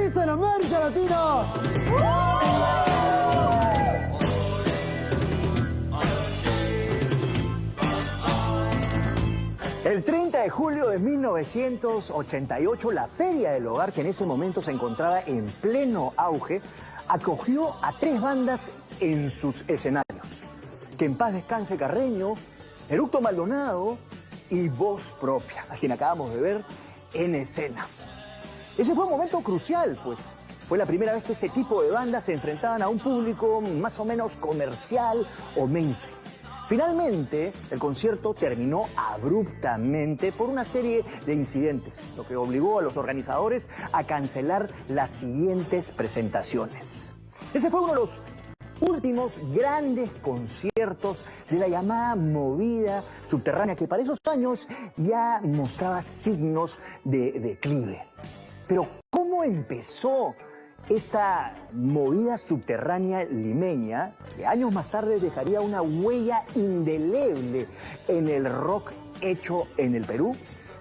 artista en América Latina. El 30 de julio de 1988, la Feria del Hogar, que en ese momento se encontraba en pleno auge, acogió a 3 bandas en sus escenarios. Que en paz descanse Carreño, Eructo Maldonado y Voz Propia, a quien acabamos de ver en escena. Ese fue un momento crucial, pues fue la primera vez que este tipo de bandas se enfrentaban a un público más o menos comercial o mainstream. Finalmente, el concierto terminó abruptamente por una serie de incidentes, lo que obligó a los organizadores a cancelar las siguientes presentaciones. Ese fue uno de los últimos grandes conciertos de la llamada movida subterránea, que para esos años ya mostraba signos de declive. Pero, ¿cómo empezó esta movida subterránea limeña, que años más tarde dejaría una huella indeleble en el rock hecho en el Perú?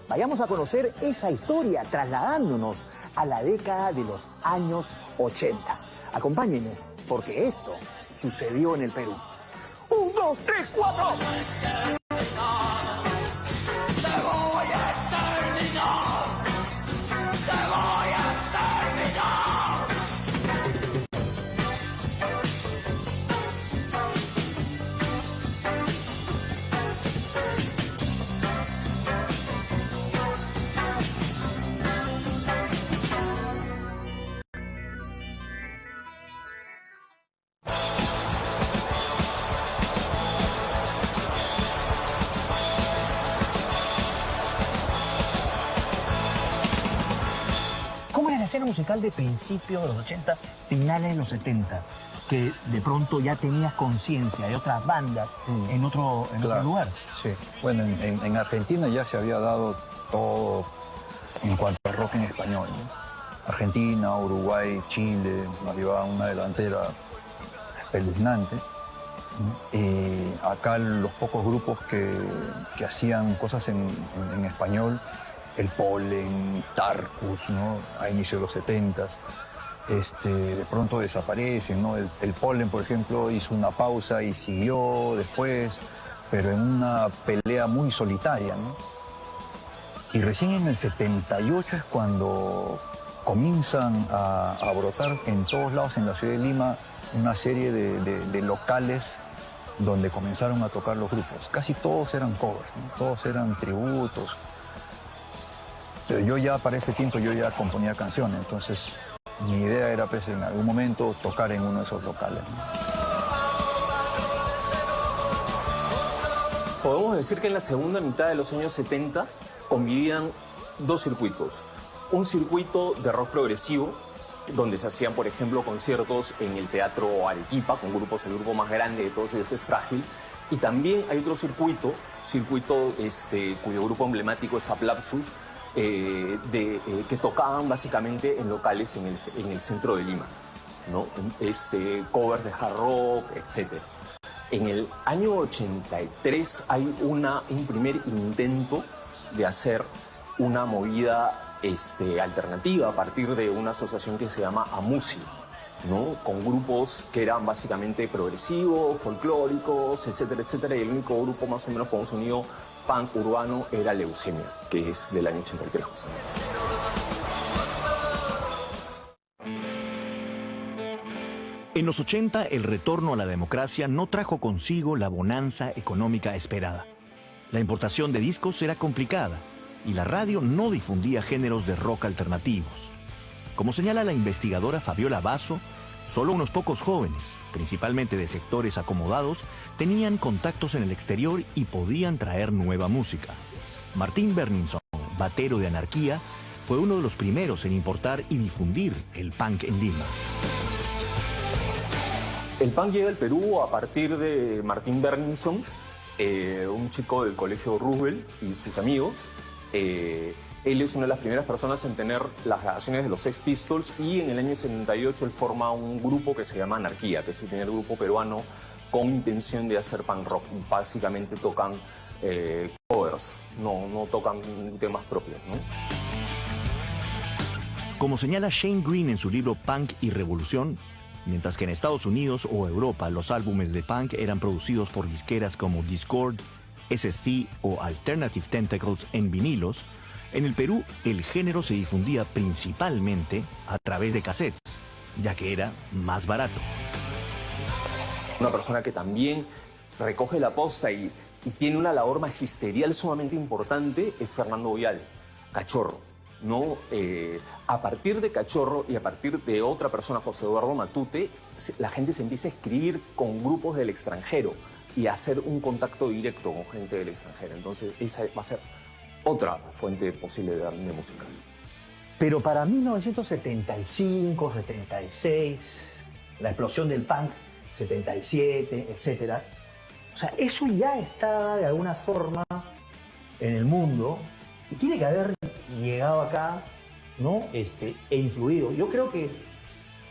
Vayamos a conocer esa historia trasladándonos a la década de los años 80. Acompáñenme, porque esto sucedió en el Perú. 1, 2, 3, 4. ¿Cómo era la escena musical de principios de los 80, finales de los 70? Que de pronto ya tenías conciencia de otras bandas en otro lugar. Sí, bueno, en Argentina ya se había dado todo en cuanto a rock en español, ¿no? Argentina, Uruguay, Chile, nos llevaba una delantera espeluznante. Acá los pocos grupos que hacían cosas en español, El Polen, Tarkus, ¿no? A inicios de los 70s, de pronto desaparecen, ¿no? El Polen, por ejemplo, hizo una pausa y siguió después, pero en una pelea muy solitaria, ¿no? Y recién en el 78 es cuando comienzan a brotar en todos lados en la ciudad de Lima una serie de locales donde comenzaron a tocar los grupos. Casi todos eran covers, ¿no? Todos eran tributos. Pero yo ya para ese tiempo yo ya componía canciones, entonces mi idea era pues en algún momento tocar en uno de esos locales, ¿no? Podemos decir que en la segunda mitad de los años 70 convivían 2 circuitos. Un circuito de rock progresivo, donde se hacían, por ejemplo, conciertos en el Teatro Arequipa, con grupos, el grupo más grande de todos ellos es Frágil. Y también hay otro circuito cuyo grupo emblemático es Aplapsus, que tocaban básicamente en locales en el centro de Lima, ¿no? Covers de hard rock, etc. En el año 83 hay un primer intento de hacer una movida alternativa a partir de una asociación que se llama AMUSI, ¿no? Con grupos que eran básicamente progresivos, folclóricos, etcétera, etcétera, y el único grupo más o menos con un sonido punk urbano era Leucemia, que es del año 83. En los 80, el retorno a la democracia no trajo consigo la bonanza económica esperada. La importación de discos era complicada y la radio no difundía géneros de rock alternativos. Como señala la investigadora Fabiola Basso, solo unos pocos jóvenes, principalmente de sectores acomodados, tenían contactos en el exterior y podían traer nueva música. Martín Berninson, batero de Anarquía, fue uno de los primeros en importar y difundir el punk en Lima. El punk llega al Perú a partir de Martín Berninson, un chico del colegio Roosevelt y sus amigos. Él es una de las primeras personas en tener las grabaciones de los Sex Pistols, y en el año 78 él forma un grupo que se llama Anarquía, que es el primer grupo peruano con intención de hacer punk rock. Básicamente tocan covers, no tocan temas propios, ¿no? Como señala Shane Green en su libro Punk y Revolución, mientras que en Estados Unidos o Europa los álbumes de punk eran producidos por disqueras como Dischord, SST o Alternative Tentacles en vinilos, en el Perú el género se difundía principalmente a través de cassettes, ya que era más barato. Una persona que también recoge la posta y tiene una labor magisterial sumamente importante es Fernando Boyal, Cachorro, ¿no? A partir de Cachorro y a partir de otra persona, José Eduardo Matute, la gente se empieza a escribir con grupos del extranjero y a hacer un contacto directo con gente del extranjero. Entonces esa va a ser otra fuente posible de música. Pero para 1975, 76, la explosión del punk, 77, etcétera, o sea, eso ya estaba de alguna forma en el mundo y tiene que haber llegado acá, ¿no? E influido. Yo creo que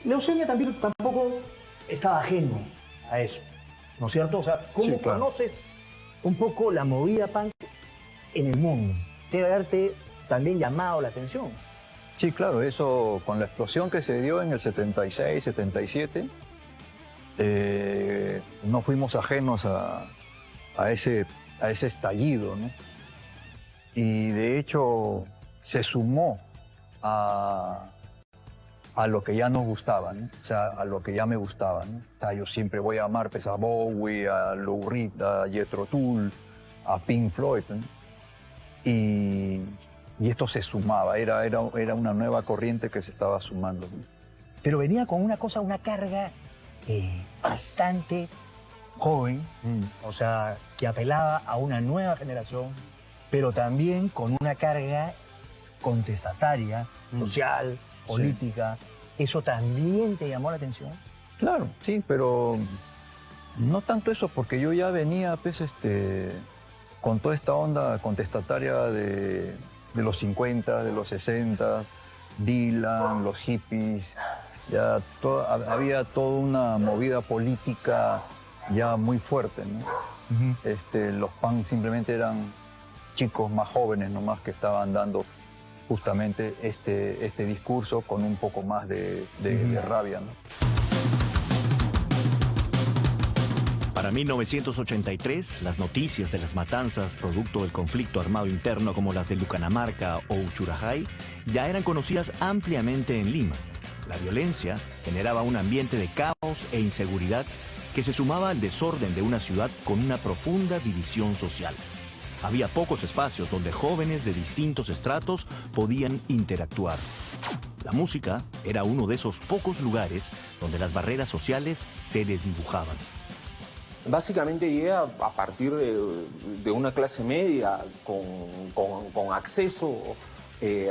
Leucemia tampoco estaba ajeno a eso, ¿no es cierto? O sea, ¿cómo Sí, claro. conoces un poco la movida punk en el mundo? Debe haberte también llamado la atención. Sí, claro, eso con la explosión que se dio en el 76, 77, no fuimos ajenos a ese estallido, ¿no? Y de hecho se sumó a lo que ya nos gustaba, ¿no? O sea, a lo que ya me gustaba, ¿no? O sea, yo siempre voy a amar pues, a Bowie, a Lou Reed, a Jethro Tull, a Pink Floyd, ¿no? Y esto se sumaba, era una nueva corriente que se estaba sumando, ¿no? Pero venía con una cosa, una carga bastante joven, o sea, que apelaba a una nueva generación, pero también con una carga contestataria, social, política. ¿Eso también te llamó la atención? Claro, sí, pero no tanto eso, porque yo ya venía pues, con toda esta onda contestataria de los 50, de los 60, Dylan, los hippies, ya había toda una movida política ya muy fuerte, ¿no? Los punk simplemente eran chicos más jóvenes nomás que estaban dando justamente este discurso con un poco más de rabia, ¿no? Para 1983, las noticias de las matanzas producto del conflicto armado interno como las de Lucanamarca o Uchurajay ya eran conocidas ampliamente en Lima. La violencia generaba un ambiente de caos e inseguridad que se sumaba al desorden de una ciudad con una profunda división social. Había pocos espacios donde jóvenes de distintos estratos podían interactuar. La música era uno de esos pocos lugares donde las barreras sociales se desdibujaban. Básicamente llega a partir de una clase media con acceso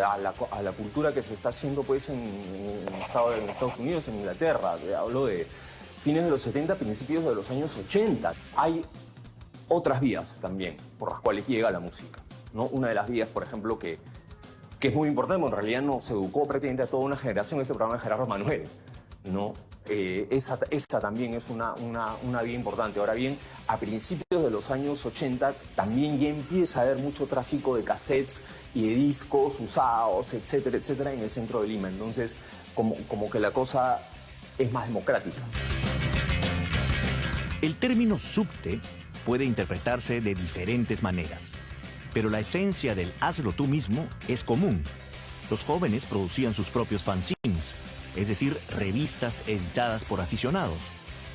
a la cultura que se está haciendo pues, en Estados Unidos, en Inglaterra. Hablo de fines de los 70, principios de los años 80. Hay otras vías también por las cuales llega la música, ¿no? Una de las vías, por ejemplo, que es muy importante, porque en realidad nos educó prácticamente a toda una generación, este programa de Gerardo Manuel, ¿no? Esa también es una vía importante. Ahora bien, a principios de los años 80 también ya empieza a haber mucho tráfico de cassettes y de discos usados, etcétera, etcétera, en el centro de Lima. Entonces, como que la cosa es más democrática. El término subte puede interpretarse de diferentes maneras, pero la esencia del hazlo tú mismo es común. Los jóvenes producían sus propios fanzines, es decir, revistas editadas por aficionados.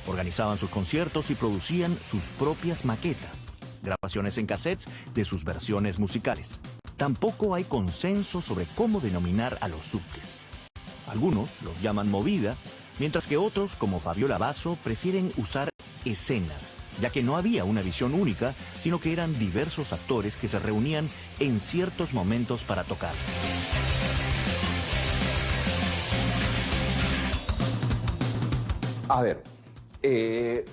Organizaban sus conciertos y producían sus propias maquetas, grabaciones en cassettes de sus versiones musicales. Tampoco hay consenso sobre cómo denominar a los subtes. Algunos los llaman movida, mientras que otros, como Fabiola Basso, prefieren usar escenas, ya que no había una visión única, sino que eran diversos actores que se reunían en ciertos momentos para tocar. A ver,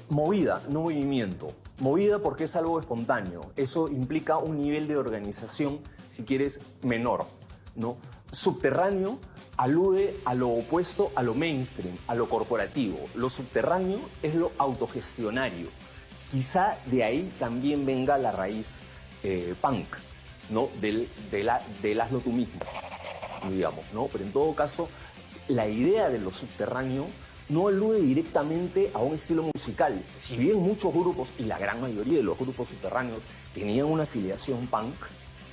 movida, no movimiento. Movida porque es algo espontáneo. Eso implica un nivel de organización, si quieres, menor, ¿no? Subterráneo alude a lo opuesto a lo mainstream, a lo corporativo. Lo subterráneo es lo autogestionario. Quizá de ahí también venga la raíz punk, ¿no? Del hazlo tú mismo. digamos, ¿no? Pero en todo caso, la idea de lo subterráneo no alude directamente a un estilo musical. Si bien muchos grupos, y la gran mayoría de los grupos subterráneos, tenían una afiliación punk,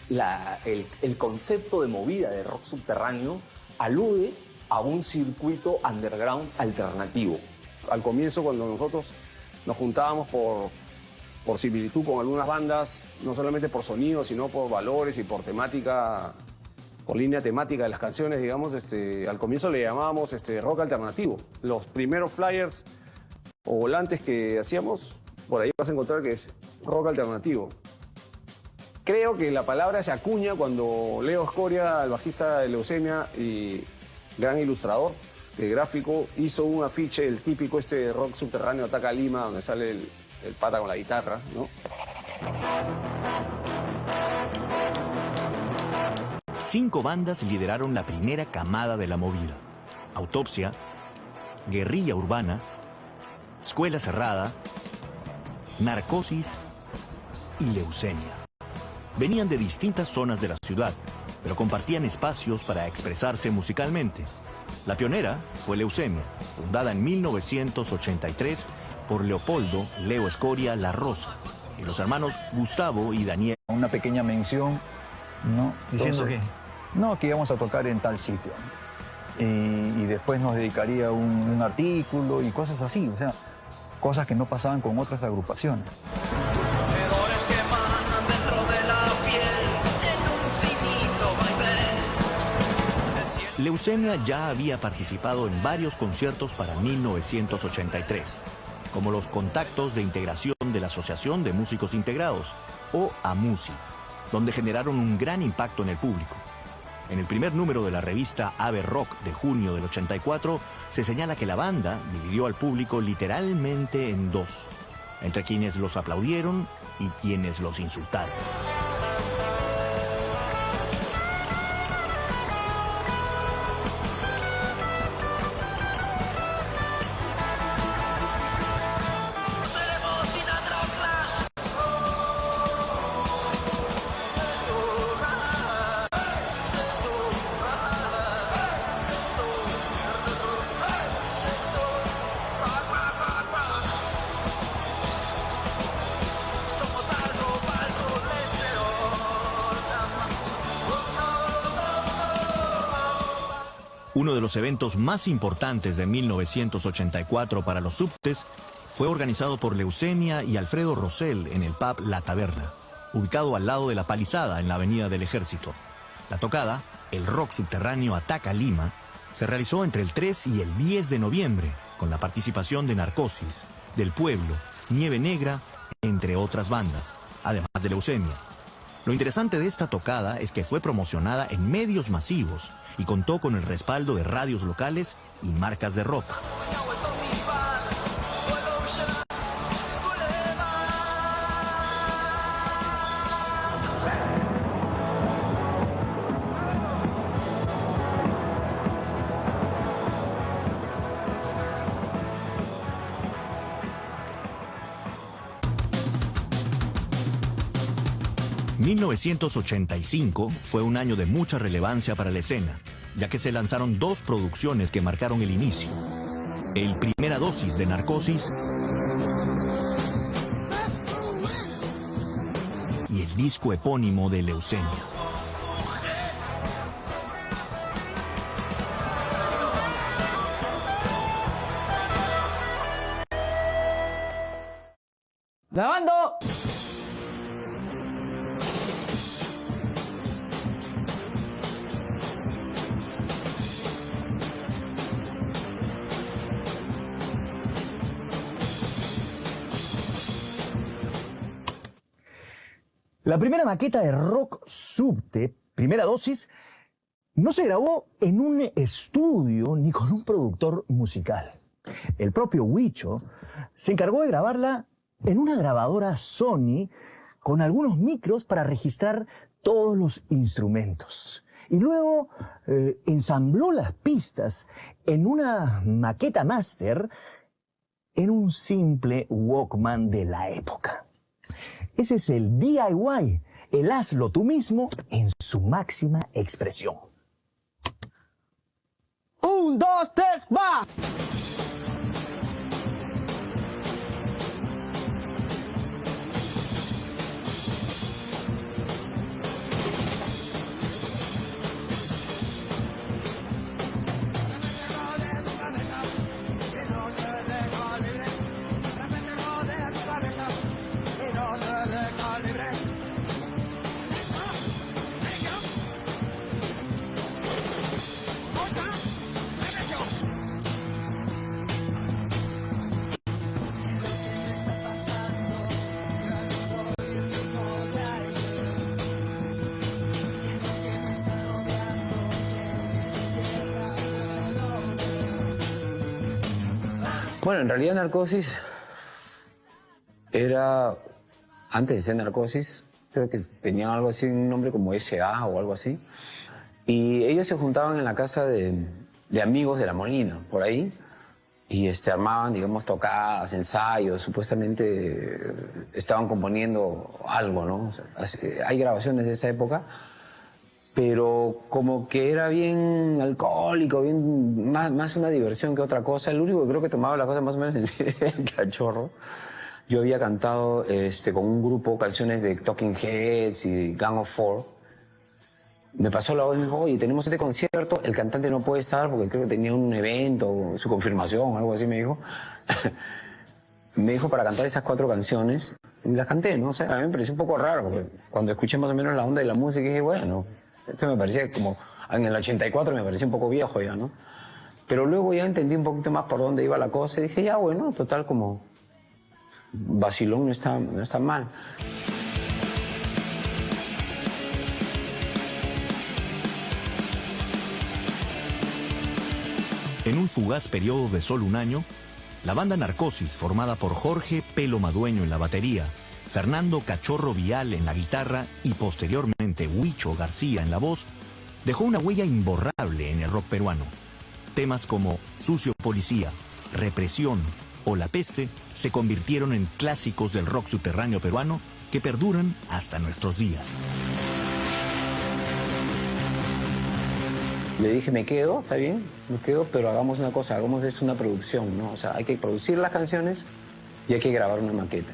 el concepto de movida de rock subterráneo alude a un circuito underground alternativo. Al comienzo, cuando nosotros nos juntábamos por similitud con algunas bandas, no solamente por sonido, sino por valores y por temática, por línea temática de las canciones, digamos, al comienzo le llamábamos rock alternativo. Los primeros flyers o volantes que hacíamos, por ahí vas a encontrar que es rock alternativo. Creo que la palabra se acuña cuando Leo Escoria, el bajista de Leucemia y gran ilustrador gráfico, hizo un afiche, el típico de rock subterráneo Ataca Lima, donde sale el pata con la guitarra, ¿no? 5 bandas lideraron la primera camada de la movida: Autopsia, Guerrilla Urbana, Escuela Cerrada, Narcosis y Leucemia. Venían de distintas zonas de la ciudad, pero compartían espacios para expresarse musicalmente. La pionera fue Leucemia, fundada en 1983 por Leopoldo Leo Escoria La Rosa y los hermanos Gustavo y Daniel. Una pequeña mención, ¿no? ¿Diciendo Entonces, qué? No, que íbamos a tocar en tal sitio. Y después nos dedicaría un artículo y cosas así, o sea, cosas que no pasaban con otras agrupaciones. Leucemia ya había participado en varios conciertos para 1983, como los Contactos de Integración de la Asociación de Músicos Integrados, o AMUSI, donde generaron un gran impacto en el público. En el primer número de la revista Ave Rock de junio del 84, se señala que la banda dividió al público literalmente en dos, entre quienes los aplaudieron y quienes los insultaron. Uno de los eventos más importantes de 1984 para los subtes fue organizado por Leucemia y Alfredo Rosell en el pub La Taberna, ubicado al lado de la Palizada en la Avenida del Ejército. La tocada, el rock subterráneo Ataca Lima, se realizó entre el 3 y el 10 de noviembre, con la participación de Narcosis, Del Pueblo, Nieve Negra, entre otras bandas, además de Leucemia. Lo interesante de esta tocada es que fue promocionada en medios masivos y contó con el respaldo de radios locales y marcas de ropa. ...1985 fue un año de mucha relevancia para la escena, ya que se lanzaron dos producciones que marcaron el inicio. El Primera Dosis de Narcosis y el disco epónimo de Leucemia. ¡Grabando! La primera maqueta de rock subte, Primera Dosis, no se grabó en un estudio ni con un productor musical. El propio Huicho se encargó de grabarla en una grabadora Sony con algunos micros para registrar todos los instrumentos. Y luego ensambló las pistas en una maqueta master en un simple Walkman de la época. Ese es el DIY, el hazlo tú mismo en su máxima expresión. Un, dos, tres, va. Bueno, en realidad Narcosis era, antes de ser Narcosis, creo que tenían algo así, un nombre como S.A. o algo así. Y ellos se juntaban en la casa de amigos de La Molina, por ahí, y armaban, digamos, tocadas, ensayos, supuestamente estaban componiendo algo, ¿no? O sea, hay grabaciones de esa época, pero como que era bien alcohólico, bien más una diversión que otra cosa. El único que creo que tomaba la cosa más o menos en serio era el Cachorro. Yo había cantado con un grupo canciones de Talking Heads y Gang of Four. Me pasó la voz y me dijo, oye, tenemos este concierto, el cantante no puede estar porque creo que tenía un evento, su confirmación, algo así me dijo. Me dijo para cantar esas 4 canciones y las canté, ¿no? O sea, a mí me pareció un poco raro porque cuando escuché más o menos la onda de la música dije, bueno, esto me parecía como, en el 84 me parecía un poco viejo ya, ¿no? Pero luego ya entendí un poquito más por dónde iba la cosa y dije, ya, bueno, total, como vacilón no está mal. En un fugaz periodo de solo un año, la banda Narcosis, formada por Jorge Pelo Madueño en la batería, Fernando Cachorro Vial en la guitarra y posteriormente Huicho García en la voz, dejó una huella imborrable en el rock peruano. Temas como Sucio Policía, Represión o La Peste se convirtieron en clásicos del rock subterráneo peruano que perduran hasta nuestros días. Le dije, me quedo, está bien, me quedo, pero hagamos una cosa, hagamos esto una producción, ¿no? O sea, hay que producir las canciones y hay que grabar una maqueta.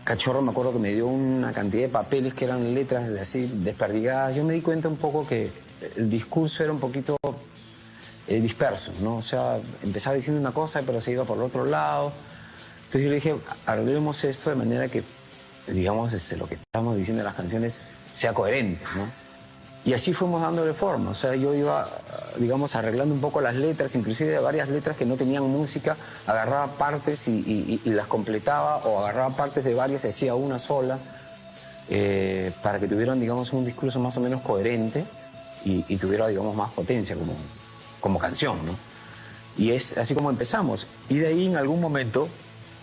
Cachorro me acuerdo que me dio una cantidad de papeles que eran letras así desperdigadas. Yo me di cuenta un poco que el discurso era un poquito disperso, ¿no? O sea, empezaba diciendo una cosa pero se iba por el otro lado. Entonces yo le dije, arreglemos esto de manera que, digamos, lo que estamos diciendo en las canciones sea coherente, ¿no? Y así fuimos dándole forma, o sea, yo iba, digamos, arreglando un poco las letras, inclusive de varias letras que no tenían música, agarraba partes y las completaba, o agarraba partes de varias y hacía una sola, para que tuvieran, digamos, un discurso más o menos coherente y tuviera, digamos, más potencia como canción, ¿no? Y es así como empezamos. Y de ahí, en algún momento,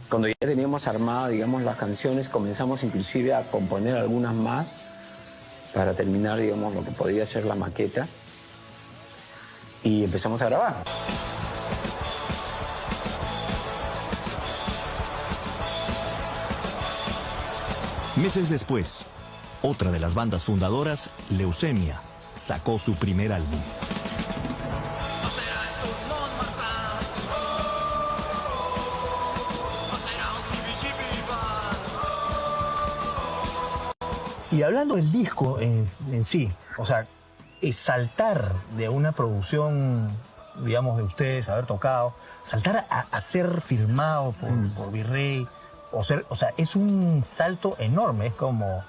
cuando ya teníamos armadas, digamos, las canciones, comenzamos inclusive a componer algunas más, para terminar, digamos, lo que podría ser la maqueta, y empezamos a grabar. Meses después, otra de las bandas fundadoras, Leucemia, sacó su primer álbum. Y hablando del disco en sí, o sea, saltar de una producción, digamos, de ustedes, haber tocado, saltar a ser firmado por Virrey, o sea, es un salto enorme, es como...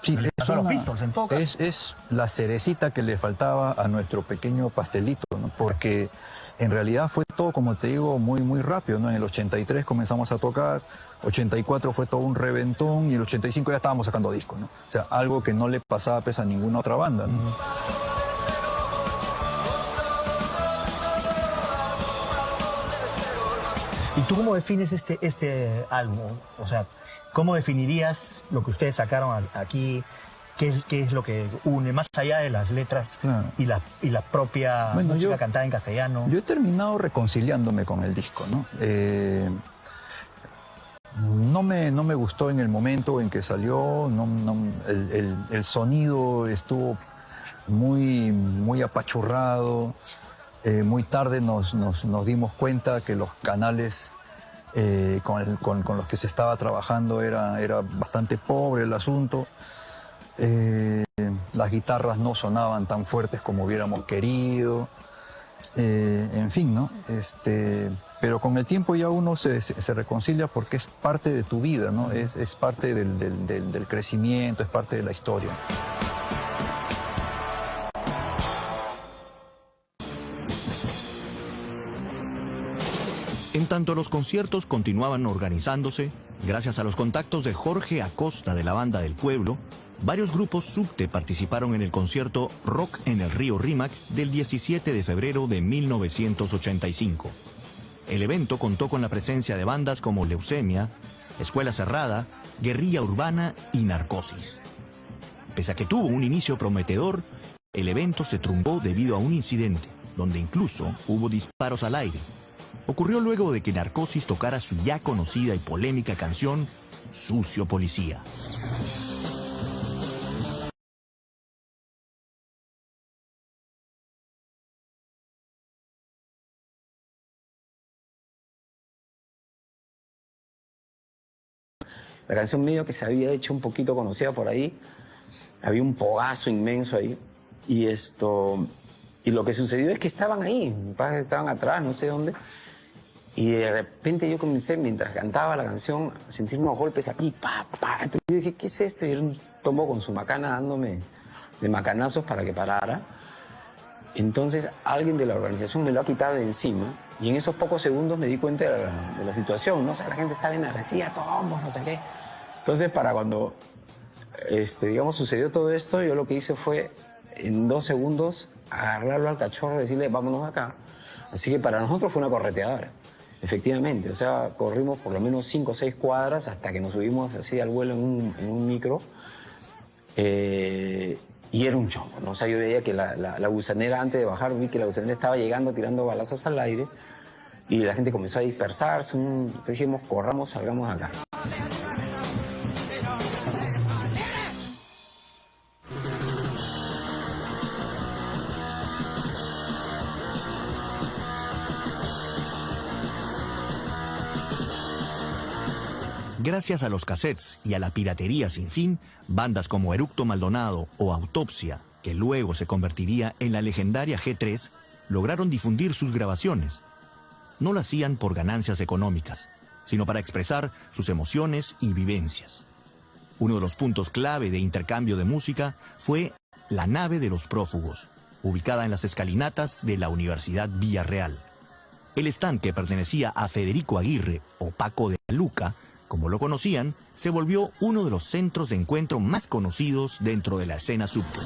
Sí, son los Pistols en todo caso. es la cerecita que le faltaba a nuestro pequeño pastelito, ¿no? Porque en realidad fue todo, como te digo, muy, muy rápido, ¿no? En el 83 comenzamos a tocar, 84 fue todo un reventón y el 85 ya estábamos sacando discos, ¿no? O sea, algo que no le pasaba pues a ninguna otra banda, ¿no? ¿Y tú cómo defines este álbum? O sea, ¿cómo definirías lo que ustedes sacaron aquí? ¿Qué es lo que une, más allá de las letras Claro. y la propia música cantada en castellano? Yo he terminado reconciliándome con el disco, ¿no? No me gustó en el momento en que salió, el sonido estuvo muy, muy apachurrado. Muy tarde nos dimos cuenta que los canales con los que se estaba trabajando era bastante pobre el asunto. Las guitarras no sonaban tan fuertes como hubiéramos querido. En fin, ¿no? Pero con el tiempo ya uno se reconcilia porque es parte de tu vida, ¿no? Es parte del crecimiento, es parte de la historia. En tanto los conciertos continuaban organizándose, gracias a los contactos de Jorge Acosta de la Banda del Pueblo, varios grupos subte participaron en el concierto Rock en el Río Rímac del 17 de febrero de 1985. El evento contó con la presencia de bandas como Leucemia, Escuela Cerrada, Guerrilla Urbana y Narcosis. Pese a que tuvo un inicio prometedor, el evento se truncó debido a un incidente, donde incluso hubo disparos al aire. Ocurrió luego de que Narcosis tocara su ya conocida y polémica canción Sucio Policía. La canción medio que se había hecho un poquito conocida por ahí, había un pogazo inmenso ahí, y lo que sucedió es que estaban ahí, mis padres estaban atrás, no sé dónde, y de repente yo comencé, mientras cantaba la canción, a sentir unos golpes aquí, pa, pa. Entonces yo dije, ¿qué es esto? Y era un tombo con su macana dándome de macanazos para que parara. Entonces alguien de la organización me lo ha quitado de encima, y en esos pocos segundos me di cuenta de la situación, ¿no? O sea, la gente estaba enardecida, tombos, no sé qué. Entonces, para cuando, digamos, sucedió todo esto, yo lo que hice fue, en 2 segundos, agarrarlo al cachorro y decirle, vámonos acá. Así que para nosotros fue una correteadora, efectivamente. O sea, corrimos por lo menos 5 o 6 cuadras hasta que nos subimos así al vuelo en un micro. Y era un chongo, ¿no? O sea, yo veía que la gusanera, antes de bajar, vi que la gusanera estaba llegando, tirando balazos al aire, y la gente comenzó a dispersarse. Entonces dijimos, corramos, salgamos acá. Gracias a los cassettes y a la piratería sin fin, bandas como Eructo Maldonado o Autopsia, que luego se convertiría en la legendaria G3, lograron difundir sus grabaciones. No lo hacían por ganancias económicas, sino para expresar sus emociones y vivencias. Uno de los puntos clave de intercambio de música fue la nave de los prófugos, ubicada en las escalinatas de la Universidad Villarreal. El stand, que pertenecía a Federico Aguirre o Paco de Luca, como lo conocían, se volvió uno de los centros de encuentro más conocidos dentro de la escena subte.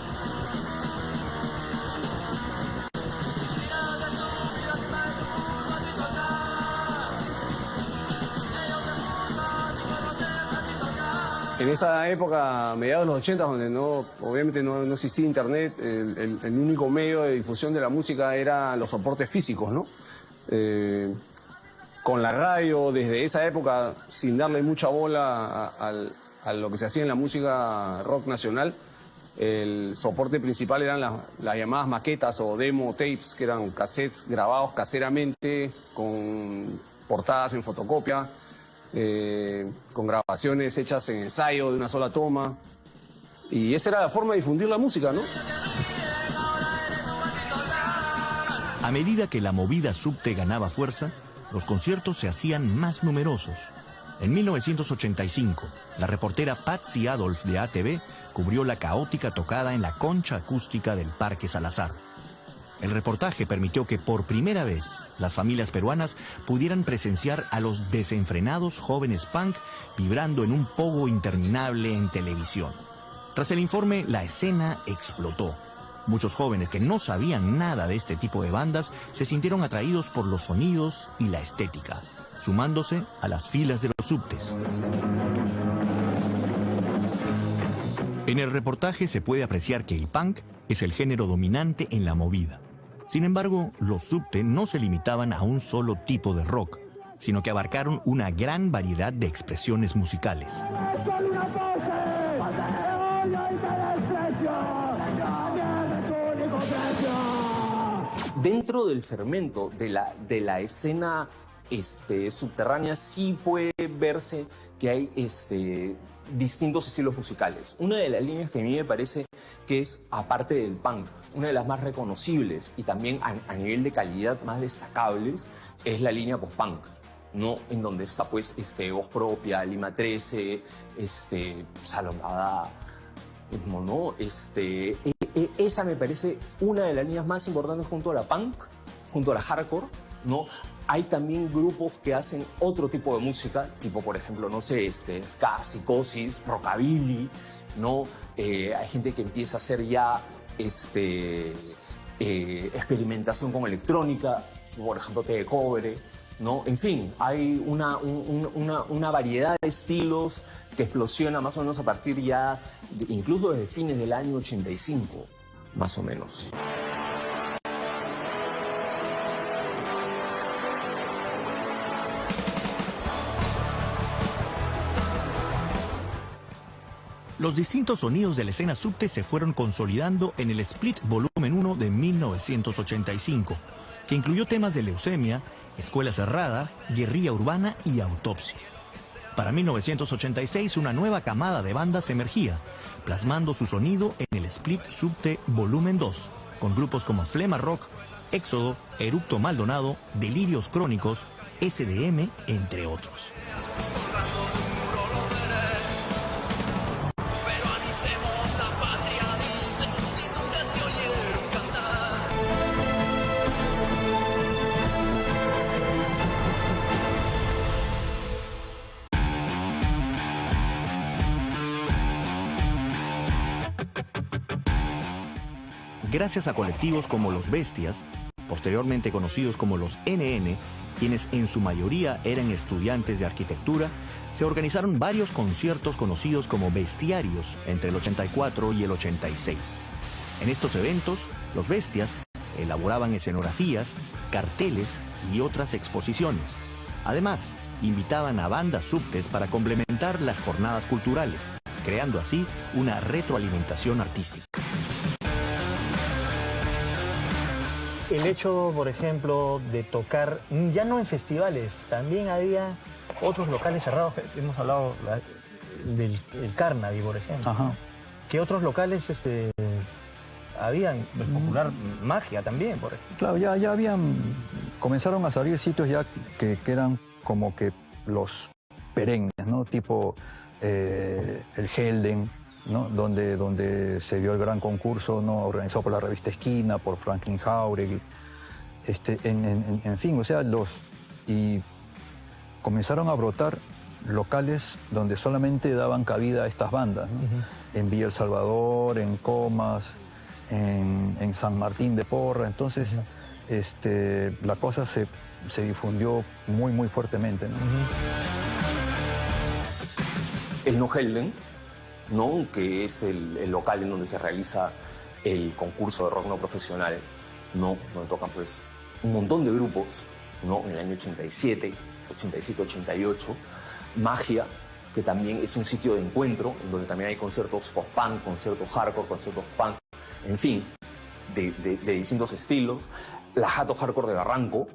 En esa época, mediados de los 80, donde obviamente no existía internet, el único medio de difusión de la música eran los soportes físicos, ¿no? Con la radio, desde esa época, sin darle mucha bola a lo que se hacía en la música rock nacional, el soporte principal eran las llamadas maquetas o demo tapes, que eran cassettes grabados caseramente, con portadas en fotocopia, con grabaciones hechas en ensayo de una sola toma. Y esa era la forma de difundir la música, ¿no? A medida que la movida subte ganaba fuerza, los conciertos se hacían más numerosos. En 1985, la reportera Patsy Adolf de ATV cubrió la caótica tocada en la concha acústica del Parque Salazar. El reportaje permitió que por primera vez las familias peruanas pudieran presenciar a los desenfrenados jóvenes punk vibrando en un pogo interminable en televisión. Tras el informe, la escena explotó. Muchos jóvenes que no sabían nada de este tipo de bandas se sintieron atraídos por los sonidos y la estética, sumándose a las filas de los subtes. En el reportaje se puede apreciar que el punk es el género dominante en la movida. Sin embargo, los subte no se limitaban a un solo tipo de rock, sino que abarcaron una gran variedad de expresiones musicales. Dentro del fermento de la escena subterránea sí puede verse que hay distintos estilos musicales. Una de las líneas que a mí me parece que es, aparte del punk, una de las más reconocibles y también a nivel de calidad más destacables, es la línea post-punk, ¿no? En donde está pues Voz Propia, Lima 13, Salón Dada, ¿no? Esa me parece una de las líneas más importantes junto a la punk, junto a la hardcore, ¿no? Hay también grupos que hacen otro tipo de música, tipo, por ejemplo, no sé, ska, psicosis, rockabilly, ¿no? Hay gente que empieza a hacer ya experimentación con electrónica, por ejemplo, Té de Cobre, ¿no? En fin, hay una variedad de estilos que explosiona más o menos a partir ya, incluso desde fines del año 85, más o menos. Los distintos sonidos de la escena subte se fueron consolidando en el Split Volumen 1 de 1985, que incluyó temas de Leucemia, Escuela Cerrada, Guerrilla Urbana y Autopsia. Para 1986, una nueva camada de bandas emergía, plasmando su sonido en el Split Subte Volumen 2, con grupos como Flema Rock, Éxodo, Eructo Maldonado, Delirios Crónicos, SDM, entre otros. Gracias a colectivos como Los Bestias, posteriormente conocidos como los NN, quienes en su mayoría eran estudiantes de arquitectura, se organizaron varios conciertos conocidos como Bestiarios entre el 84 y el 86. En estos eventos, Los Bestias elaboraban escenografías, carteles y otras exposiciones. Además, invitaban a bandas subtes para complementar las jornadas culturales, creando así una retroalimentación artística. El hecho, por ejemplo, de tocar, ya no en festivales, también había otros locales cerrados. Hemos hablado del Carnaby, por ejemplo. Ajá. ¿Qué otros locales habían? El Popular Magia también, por ejemplo. Claro, ya habían, comenzaron a salir sitios ya que eran como que los perennes, ¿no? Tipo el Helden, ¿no? Donde se dio el gran concurso, ¿no? Organizado por la revista Esquina, por Franklin Jauregui, en fin, o sea, y comenzaron a brotar locales donde solamente daban cabida a estas bandas, ¿no? En Villa El Salvador, en Comas, en San Martín de Porra. Entonces la cosa se difundió muy fuertemente, ¿no? El No Helden, ¿no? Que es el local en donde se realiza el concurso de rock no profesional, ¿no? Donde tocan pues un montón de grupos, ¿no? En el año 87, 88. Magia, que también es un sitio de encuentro, en donde también hay conciertos post-punk, conciertos hardcore, conciertos punk, en fin, de distintos estilos. La Jato Hardcore de Barranco,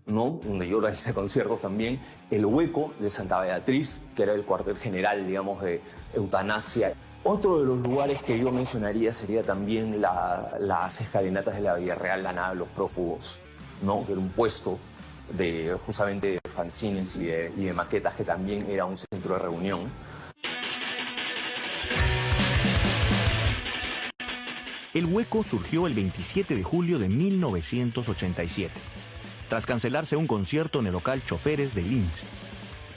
¿no? Donde yo organicé conciertos también. El Hueco de Santa Beatriz, que era el cuartel general, digamos, de Eutanasia. Otro de los lugares que yo mencionaría sería también las escalinatas de la Villarreal, la nave de los prófugos, ¿no? Que era un puesto justamente de fanzines y de maquetas, que también era un centro de reunión. El Hueco surgió el 27 de julio de 1987, tras cancelarse un concierto en el local Choferes de Lince.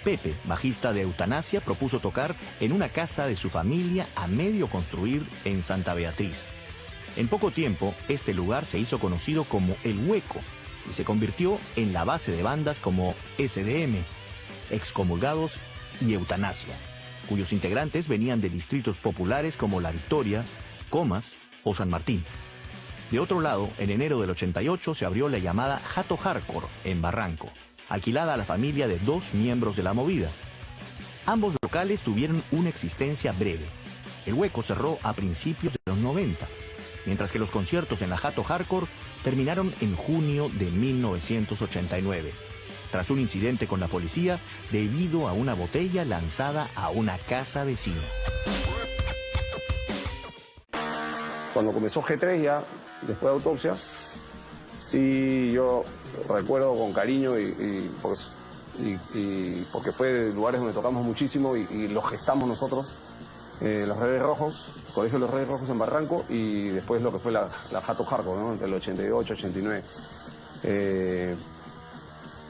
Pepe, bajista de Eutanasia, propuso tocar en una casa de su familia a medio construir en Santa Beatriz. En poco tiempo, este lugar se hizo conocido como El Hueco y se convirtió en la base de bandas como SDM, Excomulgados y Eutanasia, cuyos integrantes venían de distritos populares como La Victoria, Comas o San Martín. De otro lado, en enero del 88 se abrió la llamada Jato Hardcore en Barranco, alquilada a la familia de 2 miembros de la movida. Ambos locales tuvieron una existencia breve. El Hueco cerró a principios de los 90. mientras que los conciertos en la Jato Hardcore terminaron en junio de 1989, tras un incidente con la policía debido a una botella lanzada a una casa vecina. Cuando comenzó G3 ya, después de Autopsia, sí yo recuerdo con cariño y porque fue de lugares donde tocamos muchísimo y lo gestamos nosotros, los Reyes Rojos, el Colegio de los Reyes Rojos en Barranco, y después lo que fue la Jato Hardcore, ¿no? Entre el 88 y 89.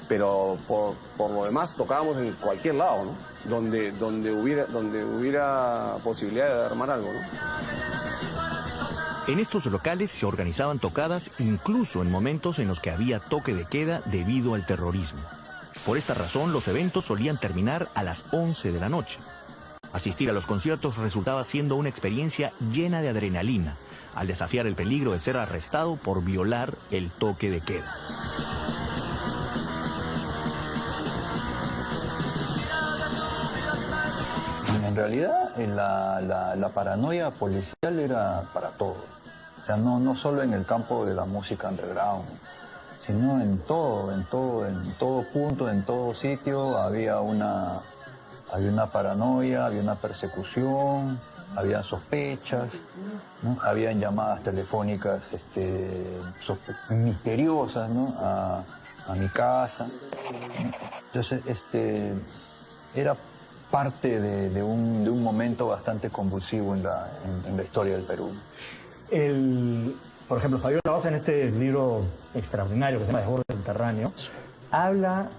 Pero por lo demás tocábamos en cualquier lado, ¿no? Donde hubiera posibilidad de armar algo, ¿no? En estos locales se organizaban tocadas incluso en momentos en los que había toque de queda debido al terrorismo. Por esta razón, los eventos solían terminar a las 11 de la noche. Asistir a los conciertos resultaba siendo una experiencia llena de adrenalina, al desafiar el peligro de ser arrestado por violar el toque de queda. En realidad, la paranoia policial era para todo. O sea, no solo en el campo de la música underground, sino en todo punto, en todo sitio había una paranoia, había una persecución, había sospechas, ¿no? Habían llamadas telefónicas misteriosas, ¿no? a mi casa, ¿no? Entonces, era parte de un momento bastante convulsivo en la historia del Perú. Por ejemplo, Fabiola Baza, en este libro extraordinario que se llama Desborde Subterráneo, habla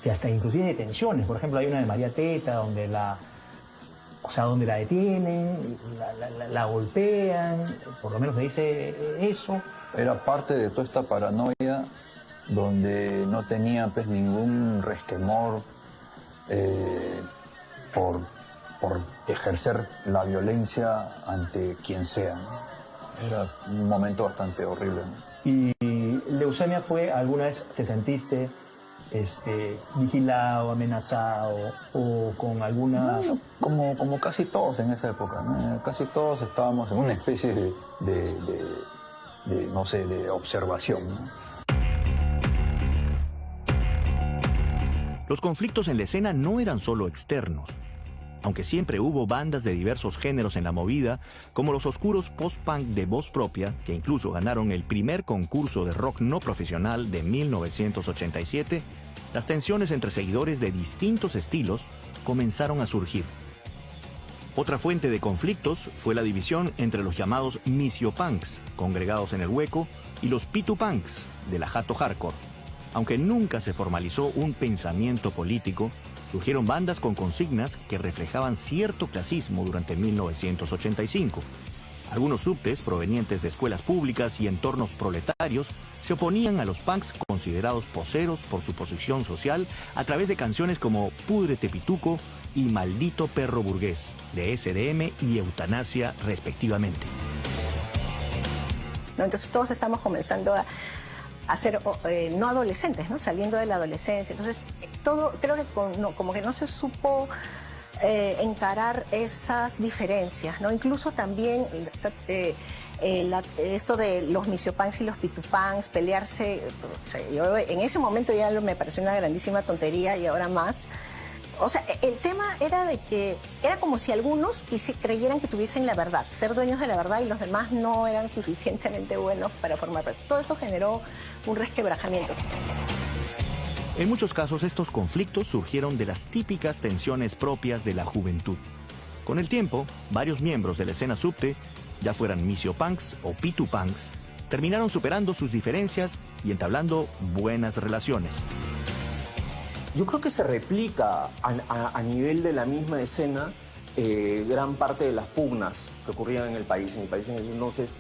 que hasta inclusive de tensiones. Por ejemplo, hay una de María Teta donde la detienen, la golpean, por lo menos me dice eso. Era parte de toda esta paranoia donde no tenía pues ningún resquemor por ejercer la violencia ante quien sea, ¿no? Era un momento bastante horrible, ¿no? ¿Y leucemia fue, alguna vez te sentiste vigilado, amenazado o con alguna...? No, como casi todos en esa época, ¿no? Casi todos estábamos en una especie de observación, ¿no? Los conflictos en la escena no eran solo externos. Aunque siempre hubo bandas de diversos géneros en la movida, como los oscuros post-punk de Voz Propia, que incluso ganaron el primer concurso de rock no profesional de 1987, las tensiones entre seguidores de distintos estilos comenzaron a surgir. Otra fuente de conflictos fue la división entre los llamados misiopunks, congregados en el Hueco, y los pitupunks, de la Jato Hardcore. Aunque nunca se formalizó un pensamiento político, surgieron bandas con consignas que reflejaban cierto clasismo durante 1985. Algunos subtes provenientes de escuelas públicas y entornos proletarios se oponían a los punks considerados poseros por su posición social a través de canciones como Púdrete Pituco y Maldito Perro Burgués, de SDM y Eutanasia respectivamente. ¿No? Entonces todos estamos comenzando a ser no adolescentes, ¿no? Saliendo de la adolescencia. Entonces, todo, creo que como que no se supo encarar esas diferencias, ¿no? Incluso también esto de los misiopunks y los pitupunks, pelearse, o sea, yo en ese momento ya me pareció una grandísima tontería y ahora más. O sea, el tema era de que era como si algunos creyeran que tuviesen la verdad, ser dueños de la verdad, y los demás no eran suficientemente buenos para formar parte. Todo eso generó un resquebrajamiento. En muchos casos estos conflictos surgieron de las típicas tensiones propias de la juventud. Con el tiempo, varios miembros de la escena subte, ya fueran misiopunks o pitupunks, terminaron superando sus diferencias y entablando buenas relaciones. Yo creo que se replica a nivel de la misma escena gran parte de las pugnas que ocurrían en el país. En el país en ese entonces,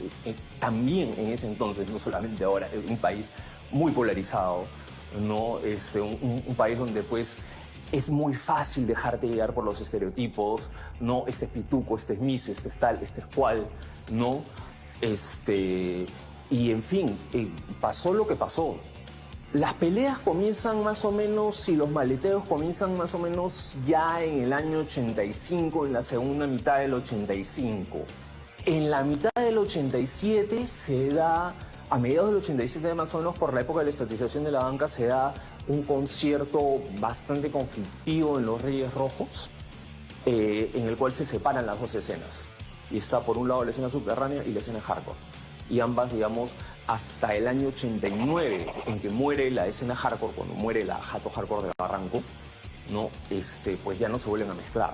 también en ese entonces, no solamente ahora, un país muy polarizado, ¿no? Un país donde pues es muy fácil dejarte llegar por los estereotipos, ¿no? Este es pituco, este es misio, este es tal, este es cual, ¿no? Y en fin, pasó lo que pasó. Las peleas comienzan más o menos, y los maleteos comienzan más o menos ya en el año 85, en la segunda mitad del 85. En la mitad del 87 se da, a mediados del 87 más o menos por la época de la estatización de la banca, se da un concierto bastante conflictivo en Los Reyes Rojos, en el cual se separan las dos escenas. Y está por un lado la escena subterránea y la escena hardcore. Y ambas, digamos, hasta el año 89, en que muere la escena hardcore, cuando muere la Jato Hardcore de Barranco, ¿no? Pues ya no se vuelven a mezclar.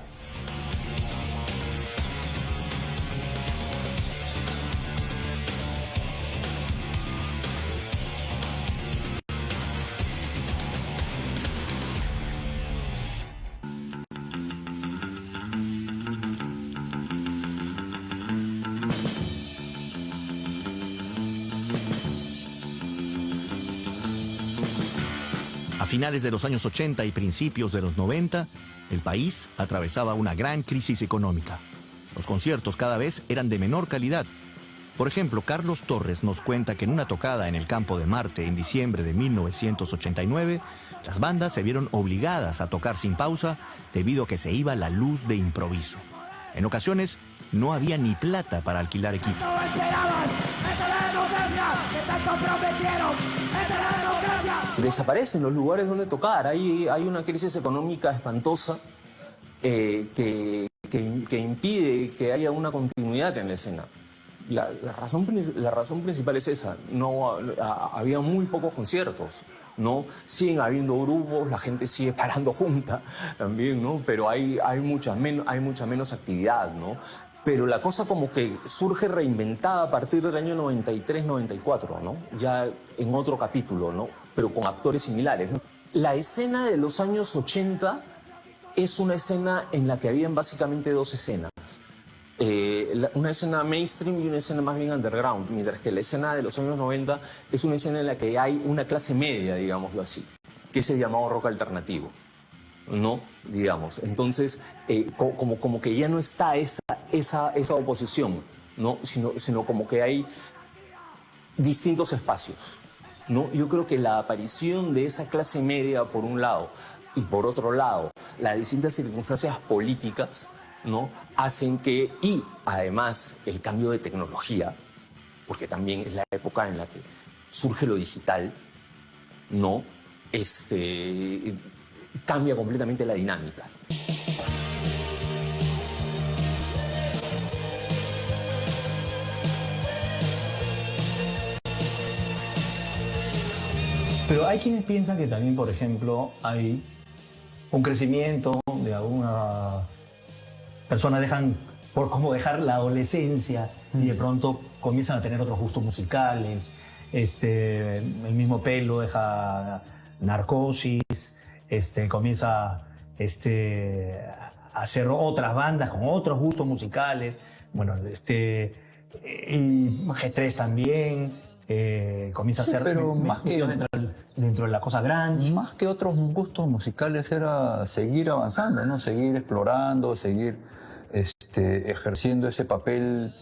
A finales de los años 80 y principios de los 90, el país atravesaba una gran crisis económica. Los conciertos cada vez eran de menor calidad. Por ejemplo, Carlos Torres nos cuenta que en una tocada en el Campo de Marte en diciembre de 1989, las bandas se vieron obligadas a tocar sin pausa debido a que se iba la luz de improviso. En ocasiones, no había ni plata para alquilar equipos. Desaparecen los lugares donde tocar. Hay una crisis económica espantosa que impide que haya una continuidad en la escena. La razón principal es esa. Había muy pocos conciertos, ¿no? Siguen habiendo grupos, la gente sigue parando junta también, ¿no? Pero hay mucha menos actividad, ¿no? Pero la cosa como que surge reinventada a partir del año 93-94, ¿no? Ya en otro capítulo, ¿no? Pero con actores similares, ¿no? La escena de los años 80 es una escena en la que habían básicamente dos escenas. Una escena mainstream y una escena más bien underground, mientras que la escena de los años 90 es una escena en la que hay una clase media, digámoslo así, que es el llamado rock alternativo, ¿no? Digamos, entonces, como que ya no está esa oposición, ¿no? Sino como que hay distintos espacios, ¿no? Yo creo que la aparición de esa clase media por un lado y por otro lado las distintas circunstancias políticas, ¿no? Hacen que, y además el cambio de tecnología, porque también es la época en la que surge lo digital, ¿no? Cambia completamente la dinámica. Pero hay quienes piensan que también, por ejemplo, hay un crecimiento de alguna personas dejan la adolescencia y de pronto comienzan a tener otros gustos musicales. El mismo Pelo deja Narcosis, comienza a hacer otras bandas con otros gustos musicales. Bueno, y G3 también comienza a hacer pero más que dentro de la cosa grande. Más que otros gustos musicales era seguir avanzando, ¿no? Seguir explorando, seguir ejerciendo ese papel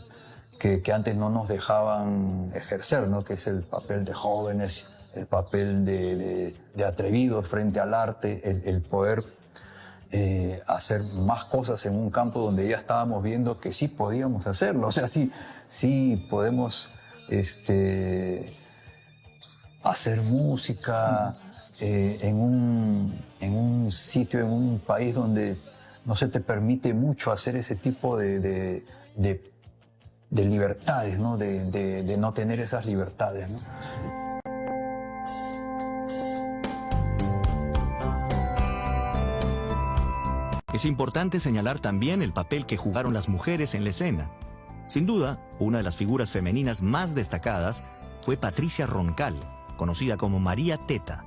que antes no nos dejaban ejercer, ¿no? Que es el papel de jóvenes, el papel de atrevidos frente al arte, el poder hacer más cosas en un campo donde ya estábamos viendo que sí podíamos hacerlo. O sea, sí podemos hacer música en un sitio, en un país donde no se te permite mucho hacer ese tipo de libertades, ¿no? De no tener esas libertades, ¿no? Es importante señalar también el papel que jugaron las mujeres en la escena. Sin duda, una de las figuras femeninas más destacadas fue Patricia Roncal, conocida como María Teta.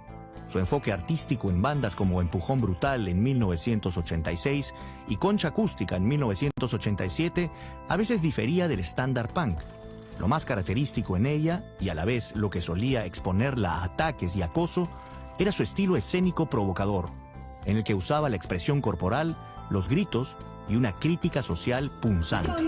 Su enfoque artístico en bandas como Empujón Brutal en 1986 y Concha Acústica en 1987 a veces difería del estándar punk. Lo más característico en ella, y a la vez lo que solía exponerla a ataques y acoso, era su estilo escénico provocador, en el que usaba la expresión corporal, los gritos y una crítica social punzante.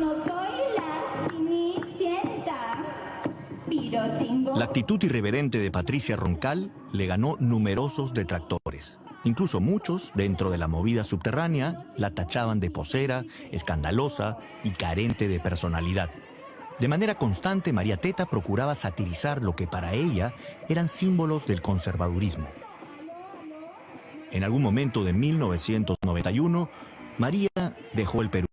La actitud irreverente de Patricia Roncal le ganó numerosos detractores. Incluso muchos, dentro de la movida subterránea, la tachaban de posera, escandalosa y carente de personalidad. De manera constante, María Teta procuraba satirizar lo que para ella eran símbolos del conservadurismo. En algún momento de 1991, María dejó el Perú.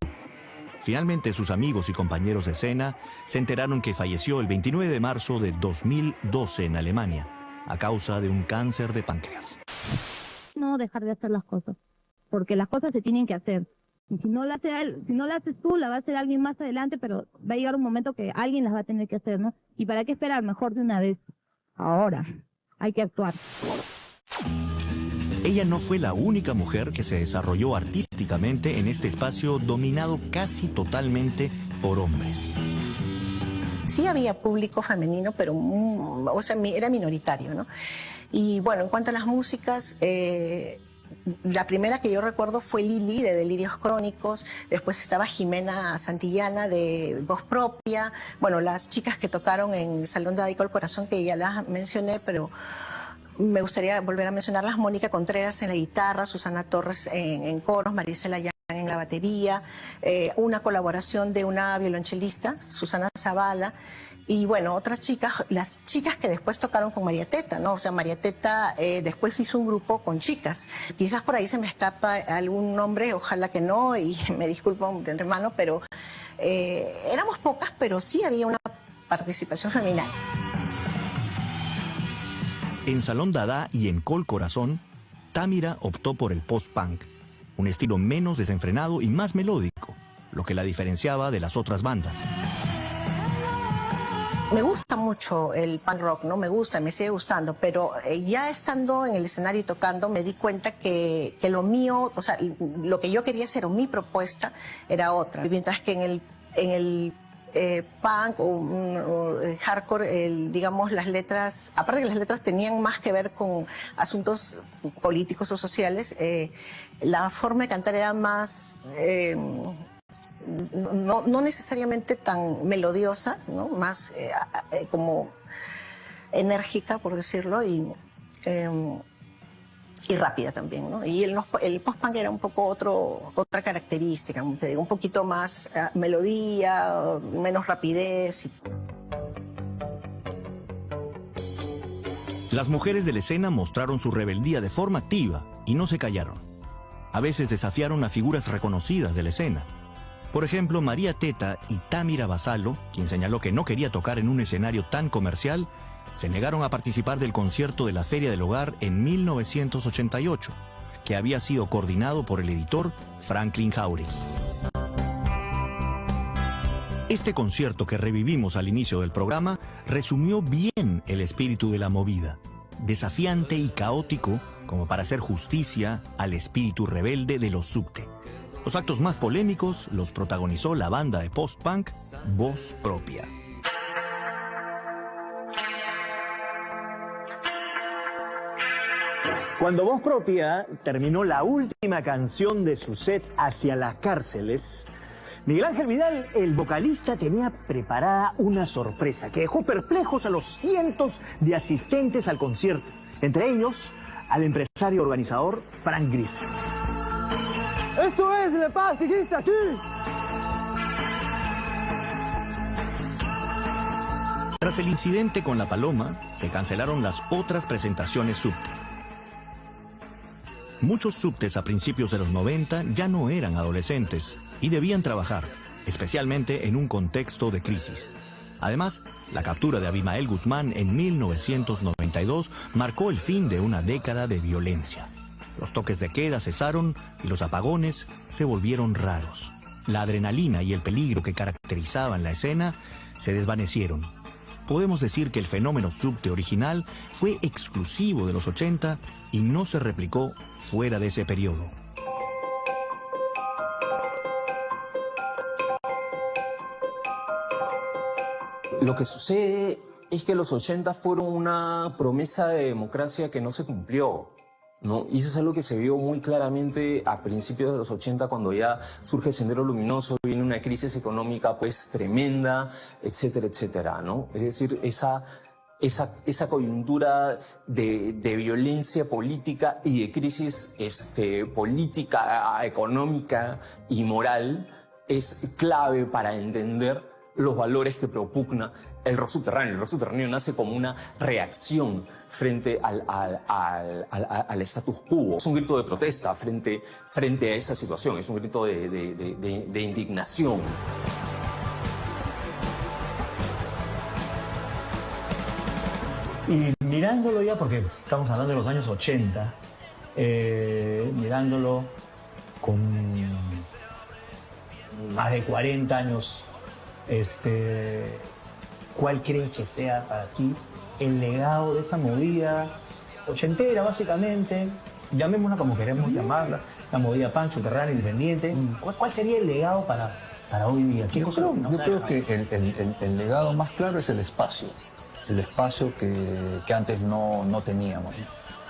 Finalmente, sus amigos y compañeros de escena se enteraron que falleció el 29 de marzo de 2012 en Alemania, a causa de un cáncer de páncreas. No dejar de hacer las cosas, porque las cosas se tienen que hacer. Y si no la haces tú, la va a hacer alguien más adelante, pero va a llegar un momento que alguien las va a tener que hacer, ¿no? ¿Y para qué esperar? Mejor de una vez. Ahora, hay que actuar. Ella no fue la única mujer que se desarrolló artísticamente en este espacio dominado casi totalmente por hombres. Sí había público femenino, pero era minoritario, ¿no? Y bueno, en cuanto a las músicas, la primera que yo recuerdo fue Lili, de Delirios Crónicos. Después estaba Jimena Santillana, de Voz Propia. Bueno, las chicas que tocaron en Salón de Adicto al Corazón, que ya las mencioné, pero me gustaría volver a mencionarlas. Mónica Contreras en la guitarra, Susana Torres en coros, Marisela Yang en la batería, una colaboración de una violonchelista, Susana Zavala. Y bueno, otras chicas, las chicas que después tocaron con María Teta, ¿no? O sea, María Teta después hizo un grupo con chicas. Quizás por ahí se me escapa algún nombre, ojalá que no, y me disculpo de antemano, pero éramos pocas, pero sí había una participación femenina. En Salón Dada y en Col Corazón, Támira optó por el post-punk, un estilo menos desenfrenado y más melódico, lo que la diferenciaba de las otras bandas. Me gusta mucho el punk rock, ¿no? Me sigue gustando, pero ya estando en el escenario y tocando me di cuenta que lo mío, o sea, lo que yo quería hacer o mi propuesta era otra. Mientras que en el punk o hardcore, digamos, las letras, aparte que las letras tenían más que ver con asuntos políticos o sociales, la forma de cantar era más... no necesariamente tan melodiosa, ¿no? Más como enérgica, por decirlo, y rápida también, ¿no? Y el post-punk era un poco otra característica, como te digo, un poquito más melodía, menos rapidez. Las mujeres de la escena mostraron su rebeldía de forma activa y no se callaron. A veces desafiaron a figuras reconocidas de la escena. Por ejemplo, María Teta y Támira Basalo, quien señaló que no quería tocar en un escenario tan comercial, se negaron a participar del concierto de la Feria del Hogar en 1988, que había sido coordinado por el editor Franklin Jauregui. Este concierto que revivimos al inicio del programa resumió bien el espíritu de la movida, desafiante y caótico como para hacer justicia al espíritu rebelde de los subte. Los actos más polémicos los protagonizó la banda de post-punk Voz Propia. Cuando Voz Propia terminó la última canción de su set Hacia las Cárceles, Miguel Ángel Vidal, el vocalista, tenía preparada una sorpresa que dejó perplejos a los cientos de asistentes al concierto, entre ellos al empresario organizador Frank Griffin. ¡Esto es La Paz que está aquí! Tras el incidente con la Paloma, se cancelaron las otras presentaciones subte. Muchos subtes a principios de los 90 ya no eran adolescentes y debían trabajar, especialmente en un contexto de crisis. Además, la captura de Abimael Guzmán en 1992 marcó el fin de una década de violencia. Los toques de queda cesaron y los apagones se volvieron raros. La adrenalina y el peligro que caracterizaban la escena se desvanecieron. Podemos decir que el fenómeno subte original fue exclusivo de los 80 y no se replicó fuera de ese periodo. Lo que sucede es que los 80 fueron una promesa de democracia que no se cumplió, ¿no? Y eso es algo que se vio muy claramente a principios de los 80, cuando ya surge Sendero Luminoso, viene una crisis económica pues tremenda, etcétera, etcétera, ¿no? Es decir, esa coyuntura de violencia política y de crisis política, económica y moral es clave para entender los valores que propugna el rock subterráneo. El rock subterráneo nace como una reacción frente al status quo. Es un grito de protesta frente a esa situación, es un grito de indignación. Y mirándolo ya, porque estamos hablando de los años 80, mirándolo con más de 40 años, ¿cuál creen que sea para ti el legado de esa movida ochentera, básicamente? Llamémosla como queremos llamarla, la movida punk, subterránea, independiente. ¿Cuál sería el legado para hoy día? Yo creo que el legado más claro es el espacio que antes no teníamos.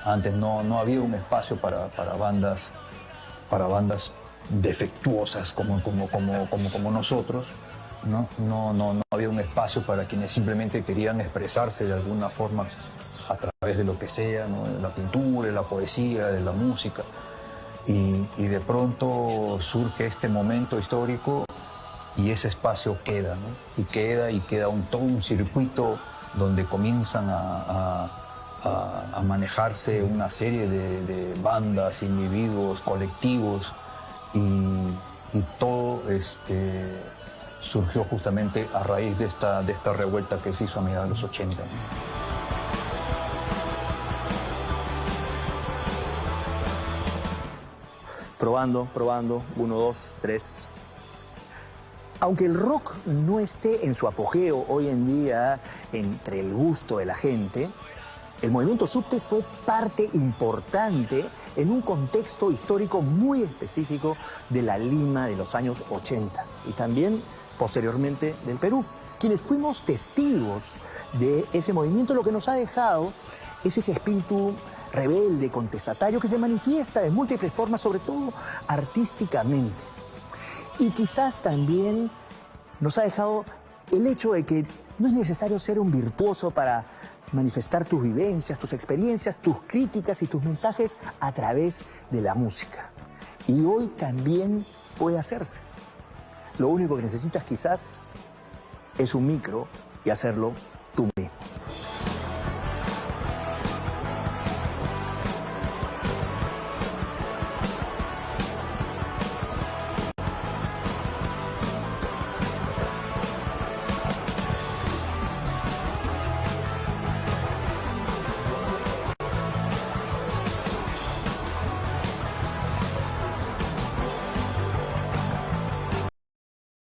Antes no había un espacio para bandas defectuosas como nosotros. No había un espacio para quienes simplemente querían expresarse de alguna forma a través de lo que sea, ¿no? De la pintura, de la poesía, de la música. Y de pronto surge este momento histórico y ese espacio queda, ¿no? Y queda todo un circuito donde comienzan a manejarse una serie de bandas, individuos, colectivos, y todo surgió justamente a raíz de esta revuelta que se hizo a mediados de los 80. Probando, 1, 2, 3. Aunque el rock no esté en su apogeo hoy en día entre el gusto de la gente, el movimiento subte fue parte importante en un contexto histórico muy específico de la Lima de los años 80 y también posteriormente del Perú. Quienes fuimos testigos de ese movimiento, lo que nos ha dejado es ese espíritu rebelde, contestatario, que se manifiesta de múltiples formas, sobre todo artísticamente. Y quizás también nos ha dejado el hecho de que no es necesario ser un virtuoso para manifestar tus vivencias, tus experiencias, tus críticas y tus mensajes a través de la música. Y hoy también puede hacerse. Lo único que necesitas quizás es un micro y hacerlo tú mismo.